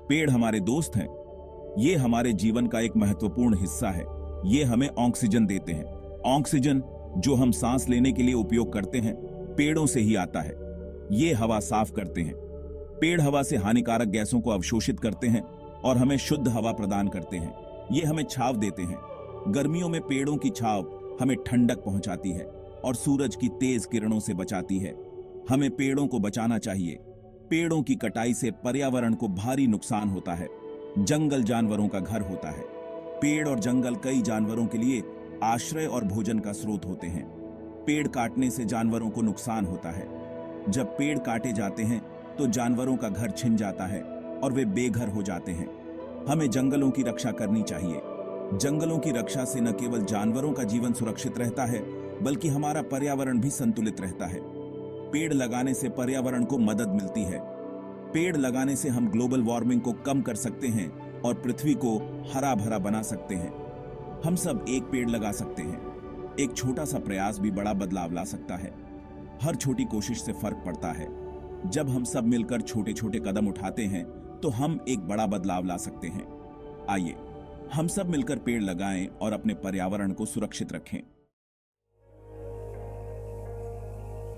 पेड़ हमारे दोस्त हैं। ये हमारे जीवन का एक महत्वपूर्ण हिस्सा है। ये हमें ऑक्सीजन देते हैं। ऑक्सीजन जो हम सांस लेने के लिए उपयोग करते हैं, पेड़ों से ही आता है। ये हवा साफ करते हैं। पेड़ हवा से हानिकारक गैसों को अवशोषित करते हैं और हमें शुद्ध हवा प्रदान करते हैं। ये हमें छांव देते हैं। गर्मियों में पेड़ों की छांव हमें ठंडक पहुंचाती है और सूरज की तेज किरणों से बचाती है। हमें पेड़ों को बचाना चाहिए। पेड़ों की कटाई से पर्यावरण को भारी नुकसान होता है। जंगल जानवरों का घर होता है। पेड़ और जंगल कई जानवरों के लिए आश्रय और भोजन का स्रोत होते हैं। पेड़ काटने से जानवरों को नुकसान होता है। जब पेड़ काटे जाते हैं तो जानवरों का घर छिन जाता है और वे बेघर हो जाते हैं। हमें जंगलों की रक्षा करनी चाहिए। जंगलों की रक्षा से न केवल जानवरों का जीवन सुरक्षित रहता है, बल्कि हमारा पर्यावरण भी संतुलित रहता है। पेड़ लगाने से पर्यावरण को मदद मिलती है। पेड़ लगाने से हम ग्लोबल वार्मिंग को कम कर सकते हैं और पृथ्वी को हरा भरा बना सकते हैं। हम सब एक पेड़ लगा सकते हैं। एक छोटा सा प्रयास भी बड़ा बदलाव ला सकता है। हर छोटी कोशिश से फर्क पड़ता है। जब हम सब मिलकर छोटे छोटे कदम उठाते हैं तो हम एक बड़ा बदलाव ला सकते हैं। आइए हम सब मिलकर पेड़ लगाएं और अपने पर्यावरण को सुरक्षित रखें।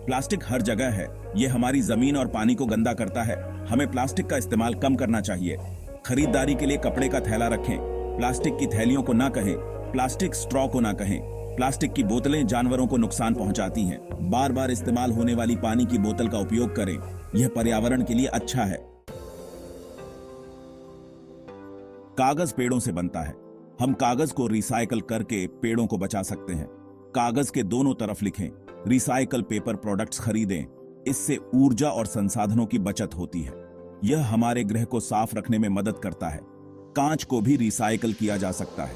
प्लास्टिक हर जगह है। यह हमारी जमीन और पानी को गंदा करता है। हमें प्लास्टिक का इस्तेमाल कम करना चाहिए। खरीदारी के लिए कपड़े का थैला रखें। प्लास्टिक की थैलियों को ना कहें। प्लास्टिक स्ट्रॉ को ना कहें। प्लास्टिक की बोतलें जानवरों को नुकसान पहुंचाती हैं। बार बार इस्तेमाल होने वाली पानी की बोतल का उपयोग करें। यह पर्यावरण के लिए अच्छा है। कागज पेड़ों से बनता है। हम कागज को रिसाइकल करके पेड़ों को बचा सकते हैं। कागज के दोनों तरफ लिखें, रिसाइकल पेपर प्रोडक्ट्स खरीदें। इससे ऊर्जा और संसाधनों की बचत होती है। यह हमारे ग्रह को साफ रखने में मदद करता है। कांच को भी रिसाइकल किया जा सकता है।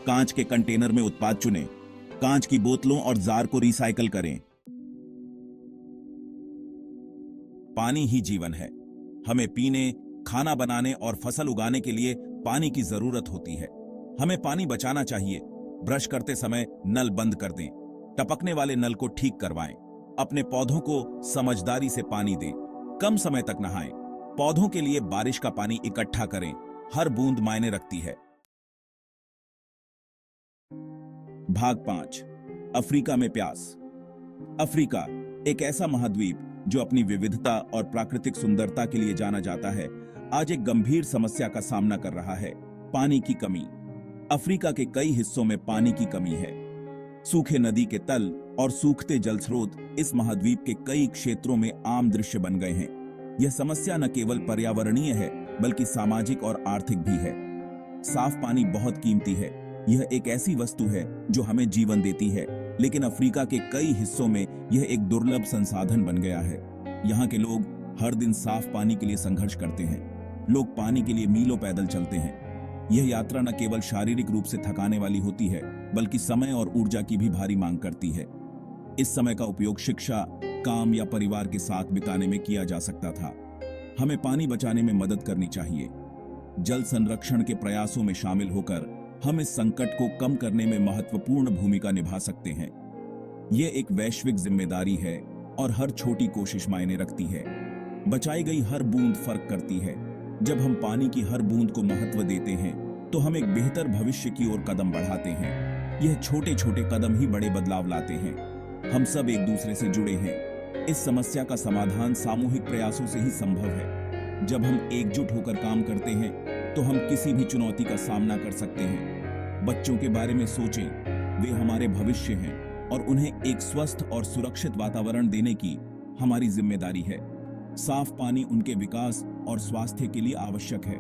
कांच के कंटेनर में उत्पाद चुनें। कांच की बोतलों और जार को रिसाइकल करें। पानी ही जीवन है। हमें पीने, खाना बनाने और फसल उगाने के लिए पानी की जरूरत होती है। हमें पानी बचाना चाहिए। ब्रश करते समय नल बंद कर दें। टपकने वाले नल को ठीक करवाएं। अपने पौधों को समझदारी से पानी दें। कम समय तक नहाएं। पौधों के लिए बारिश का पानी इकट्ठा करें। हर बूंद मायने रखती है। भाग 5, अफ्रीका में प्यास। अफ्रीका एक ऐसा महाद्वीप जो अपनी विविधता और प्राकृतिक सुंदरता के लिए जाना जाता है, आज एक गंभीर समस्या का सामना कर रहा है, पानी की कमी। अफ्रीका के कई हिस्सों में पानी की कमी है। सूखे नदी के तल और सूखते जल स्रोत इस महाद्वीप के कई क्षेत्रों में आम दृश्य बन गए हैं। यह समस्या न केवल पर्यावरणीय है, बल्कि सामाजिक और आर्थिक भी है। साफ पानी बहुत कीमती है। यह एक ऐसी वस्तु है जो हमें जीवन देती है, लेकिन अफ्रीका के कई हिस्सों में यह एक दुर्लभ संसाधन बन गया है। यहाँ के लोग हर दिन साफ पानी के लिए संघर्ष करते हैं। लोग पानी के लिए मीलों पैदल चलते हैं। यह यात्रा न केवल शारीरिक रूप से थकाने वाली होती है, बल्कि समय और ऊर्जा की भी भारी मांग करती है। इस समय का उपयोग शिक्षा, काम या परिवार के साथ बिताने में किया जा सकता था। हमें पानी बचाने में मदद करनी चाहिए। जल संरक्षण के प्रयासों में शामिल होकर हम इस संकट को कम करने में महत्वपूर्ण भूमिका निभा सकते हैं। यह एक वैश्विक जिम्मेदारी है और हर छोटी कोशिश मायने रखती है। बचाई गई हर बूंद फर्क करती है। जब हम पानी की हर बूंद को महत्व देते हैं तो हम एक बेहतर भविष्य की ओर कदम बढ़ाते हैं। यह छोटे छोटे कदम ही बड़े बदलाव लाते हैं। हम सब एक दूसरे से जुड़े हैं। इस समस्या का समाधान सामूहिक प्रयासों से ही संभव है। जब हम एकजुट होकर काम करते हैं तो हम किसी भी चुनौती का सामना कर सकते हैं। बच्चों के बारे में सोचें। वे हमारे भविष्य हैं और उन्हें एक स्वस्थ और सुरक्षित वातावरण देने की हमारी जिम्मेदारी है। साफ पानी उनके विकास और स्वास्थ्य के लिए आवश्यक है।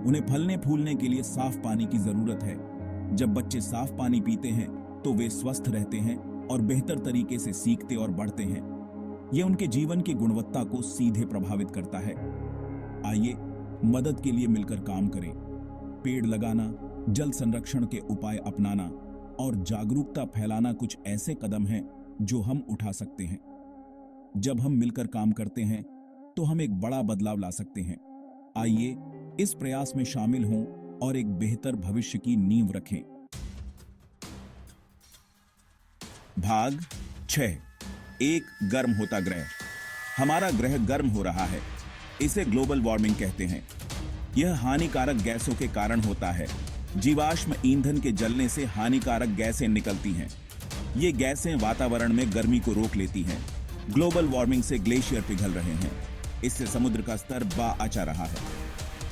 उन्हें फलने फूलने के लिए साफ पानी की जरूरत है। जब बच्चे साफ पानी पीते हैं तो वे स्वस्थ रहते हैं और बेहतर तरीके से सीखते और बढ़ते हैं। यह उनके जीवन की गुणवत्ता को सीधे प्रभावित करता है। आइए मदद के लिए मिलकर काम करें। पेड़ लगाना, जल संरक्षण के उपाय अपनाना और जागरूकता फैलाना कुछ ऐसे कदम हैं जो हम उठा सकते हैं। जब हम मिलकर काम करते हैं तो हम एक बड़ा बदलाव ला सकते हैं। आइए इस प्रयास में शामिल हों और एक बेहतर भविष्य की नींव रखें। भाग 6, एक गर्म होता ग्रह। हमारा ग्रह गर्म हो रहा है। इसे ग्लोबल वार्मिंग कहते हैं। यह हानिकारक गैसों के कारण होता है। जीवाश्म ईंधन के जलने से हानिकारक गैसें निकलती हैं। ये गैसें वातावरण में गर्मी को रोक लेती हैं। ग्लोबल वार्मिंग से ग्लेशियर पिघल रहे हैं। इससे समुद्र का स्तर आचा रहा है।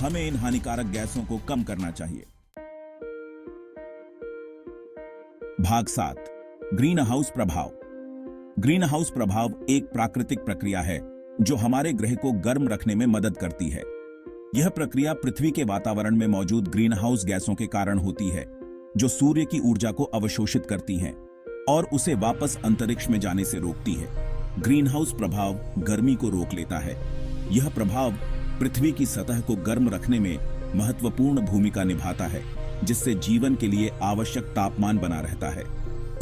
हमें इन हानिकारक गैसों को कम करना चाहिए। भाग 7, ग्रीन हाउस प्रभाव। ग्रीन हाउस प्रभाव एक प्राकृतिक प्रक्रिया है जो हमारे ग्रह को गर्म रखने में मदद करती है। यह प्रक्रिया पृथ्वी के वातावरण में मौजूद ग्रीन हाउस गैसों के कारण होती है, जो सूर्य की ऊर्जा को अवशोषित करती हैं और उसे वापस अंतरिक्ष में जाने से रोकती है। ग्रीन हाउस प्रभाव गर्मी को रोक लेता है। यह प्रभाव पृथ्वी की सतह को गर्म रखने में महत्वपूर्ण भूमिका निभाता है, जिससे जीवन के लिए आवश्यक तापमान बना रहता है।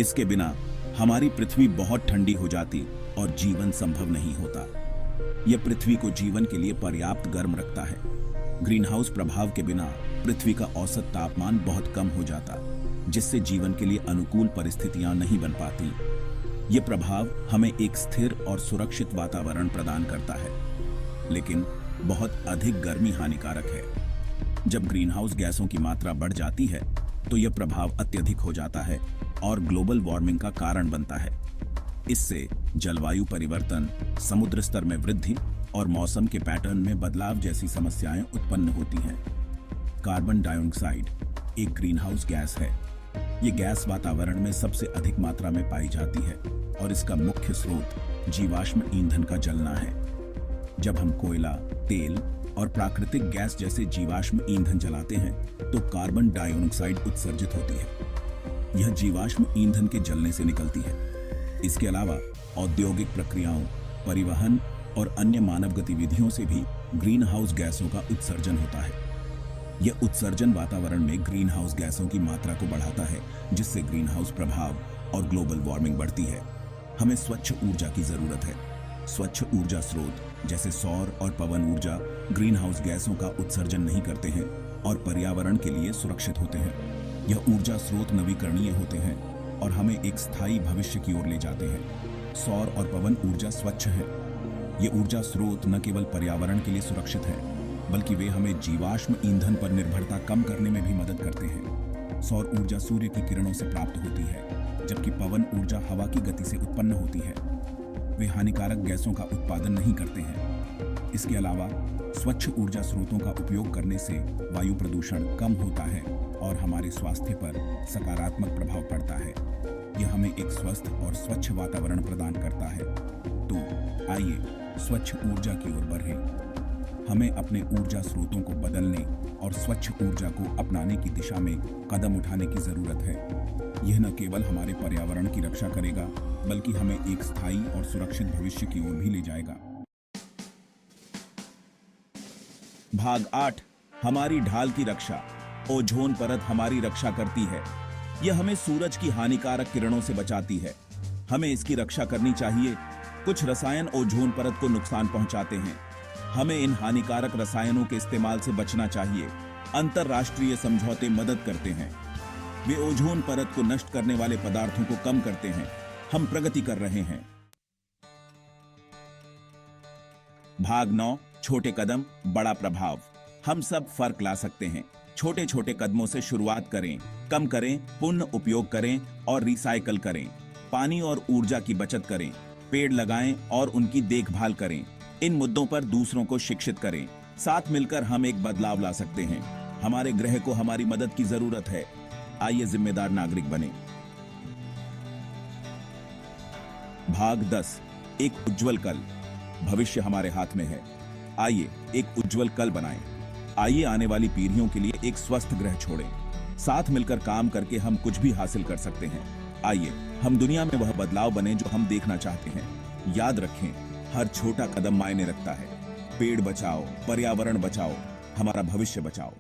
इसके बिना हमारी पृथ्वी बहुत ठंडी हो जाती और जीवन संभव नहीं होता। यह पृथ्वी को जीवन के लिए पर्याप्त गर्म रखता है। ग्रीन हाउस प्रभाव के बिना पृथ्वी का औसत तापमान बहुत कम हो जाता, जिससे जीवन के लिए अनुकूल परिस्थितियां नहीं बन पाती। यह प्रभाव हमें एक स्थिर और सुरक्षित वातावरण प्रदान करता है, लेकिन बहुत अधिक गर्मी हानिकारक है। जब ग्रीन हाउस गैसों की मात्रा बढ़ जाती है तो यह प्रभाव अत्यधिक हो जाता है और ग्लोबल वार्मिंग का कारण बनता है। इससे जलवायु परिवर्तन, समुद्र स्तर में वृद्धि और मौसम के पैटर्न में बदलाव जैसी समस्याएं उत्पन्न होती हैं। कार्बन डाइऑक्साइड एक ग्रीन हाउस गैस है। ये गैस वातावरण में सबसे अधिक मात्रा में पाई जाती है और इसका मुख्य स्रोत जीवाश्म ईंधन का जलना है। जब हम कोयला, तेल और प्राकृतिक गैस जैसे जीवाश्म ईंधन जलाते हैं तो कार्बन डाइऑक्साइड उत्सर्जित होती है। यह जीवाश्म ईंधन के जलने से निकलती है। इसके अलावा औद्योगिक प्रक्रियाओं, परिवहन और अन्य मानव गतिविधियों से भी ग्रीन हाउस गैसों का उत्सर्जन होता है। यह उत्सर्जन वातावरण में ग्रीन हाउस गैसों की मात्रा को बढ़ाता है, जिससे ग्रीन हाउस प्रभाव और ग्लोबल वार्मिंग बढ़ती है। हमें स्वच्छ ऊर्जा की जरूरत है। स्वच्छ ऊर्जा स्रोत जैसे सौर और पवन ऊर्जा ग्रीन हाउस गैसों का उत्सर्जन नहीं करते हैं और पर्यावरण के लिए सुरक्षित होते हैं। यह ऊर्जा स्रोत नवीकरणीय होते हैं और हमें एक स्थायी भविष्य की ओर ले जाते हैं। सौर और पवन ऊर्जा स्वच्छ है। ये ऊर्जा स्रोत न केवल पर्यावरण के लिए सुरक्षित है, बल्कि वे हमें जीवाश्म ईंधन पर निर्भरता कम करने में भी मदद करते हैं। सौर ऊर्जा सूर्य की किरणों से प्राप्त होती है, जबकि पवन ऊर्जा हवा की गति से उत्पन्न होती है। वे हानिकारक गैसों का उत्पादन नहीं करते हैं। इसके अलावा स्वच्छ ऊर्जा स्रोतों का उपयोग करने से वायु प्रदूषण कम होता है और हमारे स्वास्थ्य पर सकारात्मक प्रभाव पड़ता है। यह हमें एक स्वस्थ और स्वच्छ वातावरण प्रदान करता है। तो आइए स्वच्छ ऊर्जा की ओर बढ़ें। हमें अपने ऊर्जा स्रोतों को बदलने और स्वच्छ ऊर्जा को अपनाने की दिशा में कदम उठाने की जरूरत है। यह न केवल हमारे पर्यावरण की रक्षा करेगा, बल्कि हमें एक स्थायी और सुरक्षित भविष्य की ओर भी ले जाएगा। भाग 8, हमारी ढाल की रक्षा। ओझोन परत हमारी रक्षा करती है। यह हमें सूरज की हानिकारक किरणों से बचाती है। हमें इसकी रक्षा करनी चाहिए। कुछ रसायन ओझोन परत को नुकसान पहुंचाते हैं। हमें इन हानिकारक रसायनों के इस्तेमाल से बचना चाहिए। अंतरराष्ट्रीय समझौते मदद करते हैं। वे ओझोन परत को नष्ट करने वाले पदार्थों को कम करते हैं। हम प्रगति कर रहे हैं। भाग 9, छोटे कदम बड़ा प्रभाव। हम सब फर्क ला सकते हैं। छोटे छोटे कदमों से शुरुआत करें। कम करें, पुनः उपयोग करें और रिसाइकल करें। पानी और ऊर्जा की बचत करें। पेड़ लगाएं और उनकी देखभाल करें। इन मुद्दों पर दूसरों को शिक्षित करें। साथ मिलकर हम एक बदलाव ला सकते हैं। हमारे ग्रह को हमारी मदद की जरूरत है। आइए जिम्मेदार नागरिक बने। भाग 10, एक उज्जवल कल। भविष्य हमारे हाथ में है। आइए एक उज्जवल कल बनाएं। आइए आने वाली पीढ़ियों के लिए एक स्वस्थ ग्रह छोड़ें। साथ मिलकर काम करके हम कुछ भी हासिल कर सकते हैं। आइए हम दुनिया में वह बदलाव बने जो हम देखना चाहते हैं। याद रखें, हर छोटा कदम मायने रखता है। पेड़ बचाओ, पर्यावरण बचाओ, हमारा भविष्य बचाओ।